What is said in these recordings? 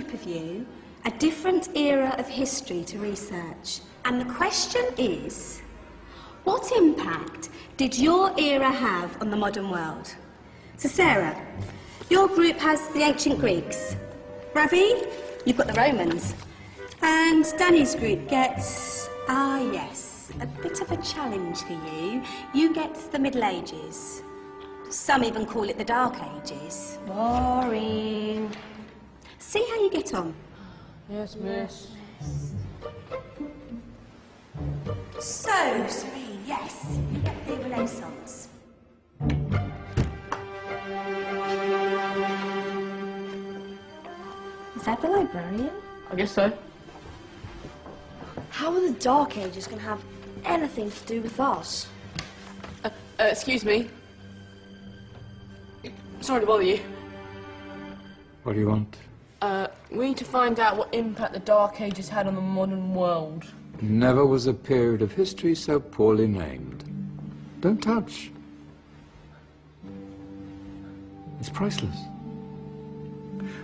group of you a different era of history to research. And the question is, what impact did your era have on the modern world? So Sarah, your group has the ancient Greeks. Ravi, you've got the Romans. And Danny's group gets, yes, a bit of a challenge for you. You get the Middle Ages. Some even call it the Dark Ages. Boring. See how you get on. Yes, miss. So, Serene, yes, you get the Renaissance. Is that the librarian? I guess so. How are the Dark Ages going to have anything to do with us? Excuse me. Sorry to bother you. What do you want? We need to find out what impact the Dark Ages had on the modern world. Never was a period of history so poorly named. Don't touch. It's priceless.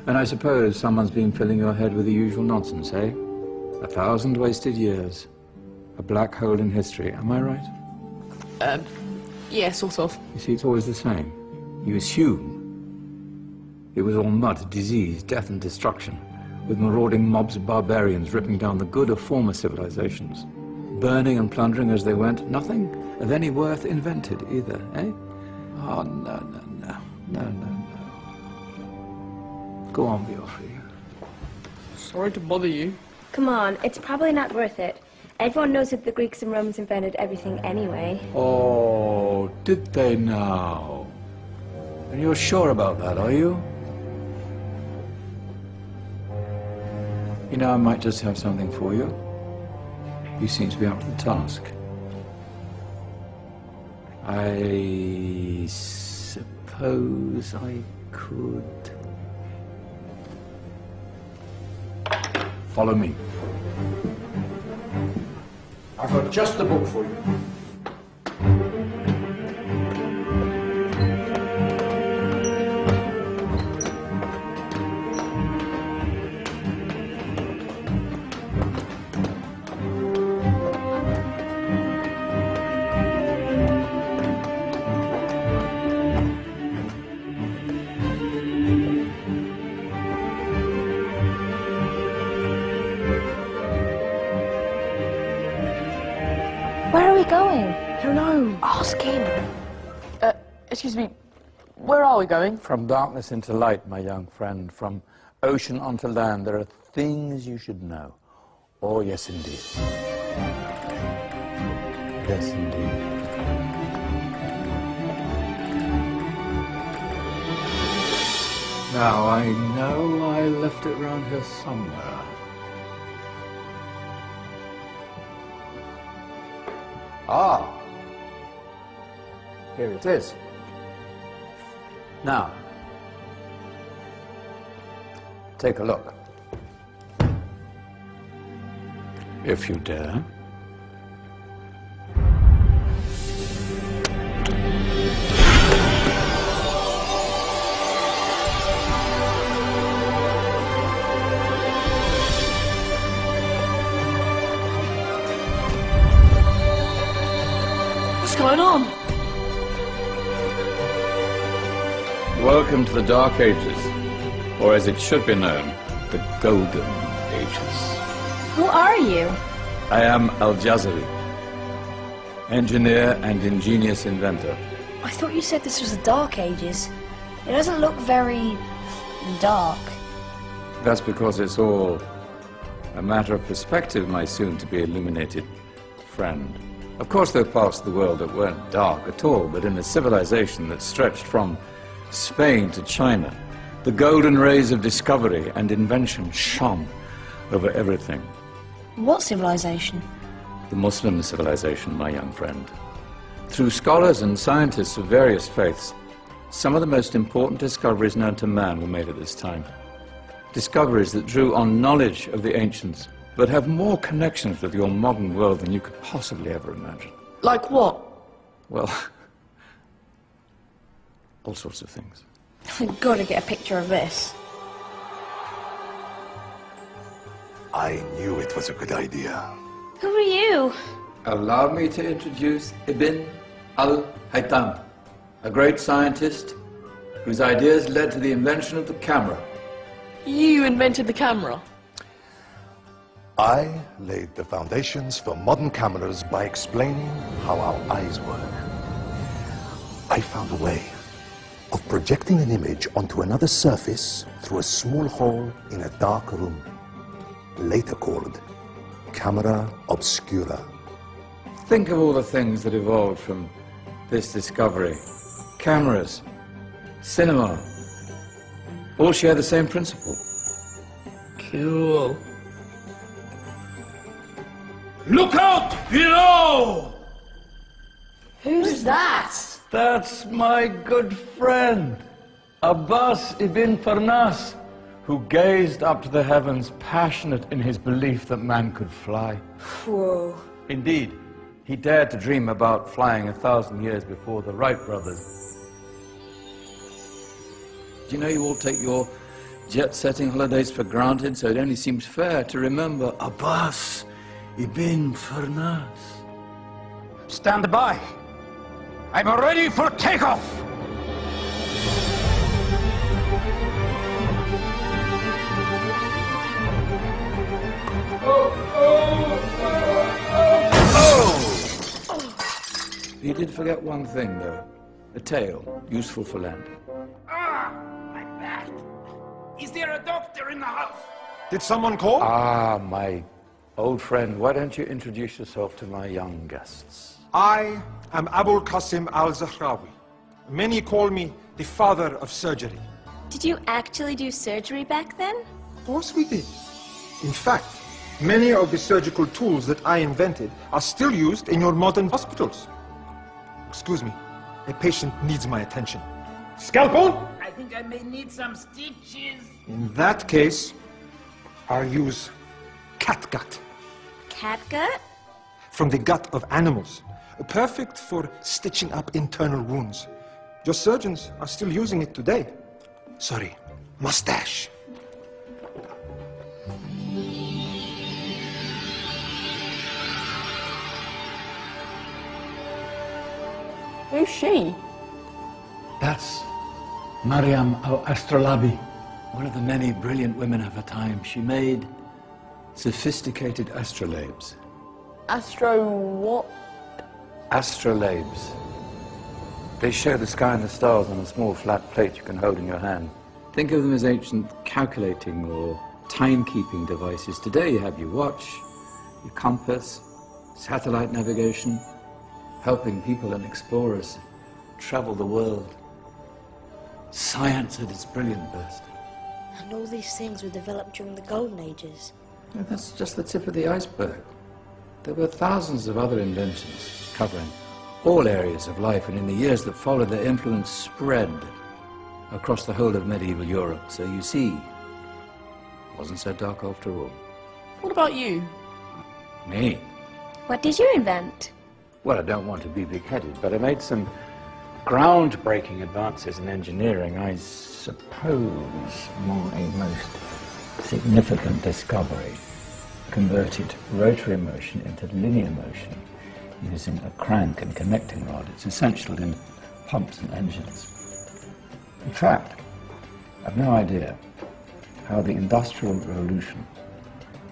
And I suppose someone's been filling your head with the usual nonsense, eh? 1,000 wasted years. A black hole in history, am I right? Yeah, sort of. You see, it's always the same. You assume it was all mud, disease, death and destruction, with marauding mobs of barbarians ripping down the good of former civilizations, burning and plundering as they went, nothing of any worth invented either, eh? Oh, no. Go on, Beofrey. Sorry to bother you. Come on, it's probably not worth it. Everyone knows that the Greeks and Romans invented everything anyway. Oh, did they now? And you're sure about that, are you? You know, I might just have something for you. You seem to be up to the task. I suppose I could... Follow me. I've got just the book for you. Where are we going? I don't know. Ask him. Excuse me. Where are we going? From darkness into light, my young friend. From ocean onto land, there are things you should know. Oh, yes, indeed. Yes, indeed. Now, I know I left it around here somewhere. Ah, here it is. Now, take a look. If you dare. What's going on? Welcome to the Dark Ages, or as it should be known, the Golden Ages. Who are you? I am Al-Jazari, engineer and ingenious inventor. I thought you said this was the Dark Ages. It doesn't look very dark. That's because it's all a matter of perspective, my soon-to-be illuminated friend. Of course, there are parts of the world that weren't dark at all, but in a civilization that stretched from Spain to China, the golden rays of discovery and invention shone over everything. What civilization? The Muslim civilization, my young friend. Through scholars and scientists of various faiths, some of the most important discoveries known to man were made at this time. Discoveries that drew on knowledge of the ancients, but have more connections with your modern world than you could possibly ever imagine. Like what? Well, all sorts of things. I've got to get a picture of this. I knew it was a good idea. Who are you? Allow me to introduce Ibn al-Haytham, a great scientist whose ideas led to the invention of the camera. You invented the camera? I laid the foundations for modern cameras by explaining how our eyes work. I found a way of projecting an image onto another surface through a small hole in a dark room, later called camera obscura. Think of all the things that evolved from this discovery. Cameras, cinema, all share the same principle. Cool. Look out below! Who's that? That's my good friend, Abbas ibn Farnas, who gazed up to the heavens, passionate in his belief that man could fly. Whoa. Indeed, he dared to dream about flying 1,000 years before the Wright brothers. Do you know you all take your jet-setting holidays for granted, so it only seems fair to remember Abbas ibn Farnas? Stand by. I'm ready for takeoff. You did forget one thing, though. A tail, useful for landing. My back. Is there a doctor in the house? Did someone call? Ah, my old friend, why don't you introduce yourself to my young guests? I am Abul Qasim al-Zahrawi. Many call me the father of surgery. Did you actually do surgery back then? Of course we did. In fact, many of the surgical tools that I invented are still used in your modern hospitals. Excuse me, a patient needs my attention. Scalpel? I think I may need some stitches. In that case, I'll use catgut. Catgut? From the gut of animals. Perfect for stitching up internal wounds. Your surgeons are still using it today. Sorry, mustache. Who's she? That's Maryam al-Astrolabi. One of the many brilliant women of her time. She made sophisticated astrolabes. Astro what? Astrolabes. They show the sky and the stars on a small flat plate you can hold in your hand. Think of them as ancient calculating or timekeeping devices. Today you have your watch, your compass, satellite navigation, helping people and explorers travel the world. Science at its brilliant best. And all these things were developed during the Golden Ages. Yeah, that's just the tip of the iceberg. There were thousands of other inventions covering all areas of life, and in the years that followed, their influence spread across the whole of medieval Europe. So you see, it wasn't so dark after all. What about you? Me? What did you invent? Well, I don't want to be big-headed, but I made some groundbreaking advances in engineering. I suppose my most significant discovery converted rotary motion into linear motion using a crank and connecting rod. It's essential in pumps and engines. In fact, I've no idea how the Industrial Revolution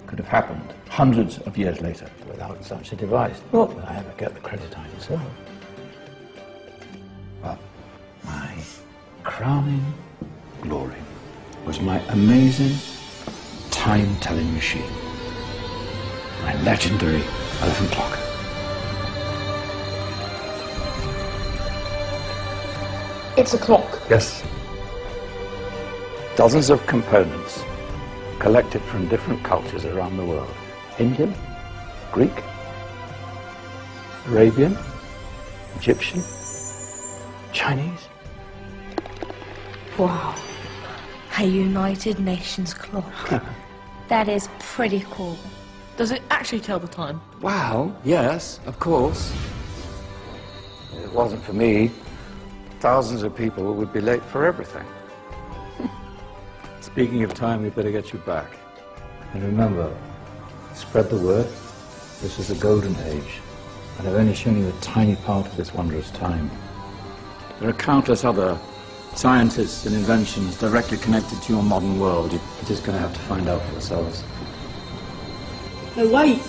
could have happened hundreds of years later without such a device. Not that I ever get the credit I deserve. But my crowning glory was my amazing time-telling machine, my legendary elephant clock. It's a clock. Yes. Dozens of components collected from different cultures around the world. Indian, Greek, Arabian, Egyptian, Chinese. Wow. A United Nations clock. That is pretty cool. Does it actually tell the time? Well, yes, of course. If it wasn't for me, thousands of people would be late for everything. Speaking of time, we'd better get you back. And remember, Spread the word. This is the golden age, and I've only shown you a tiny part of this wondrous time. There are countless other scientists and inventions directly connected to your modern world. You're just going to have to find out for yourselves. No, wait!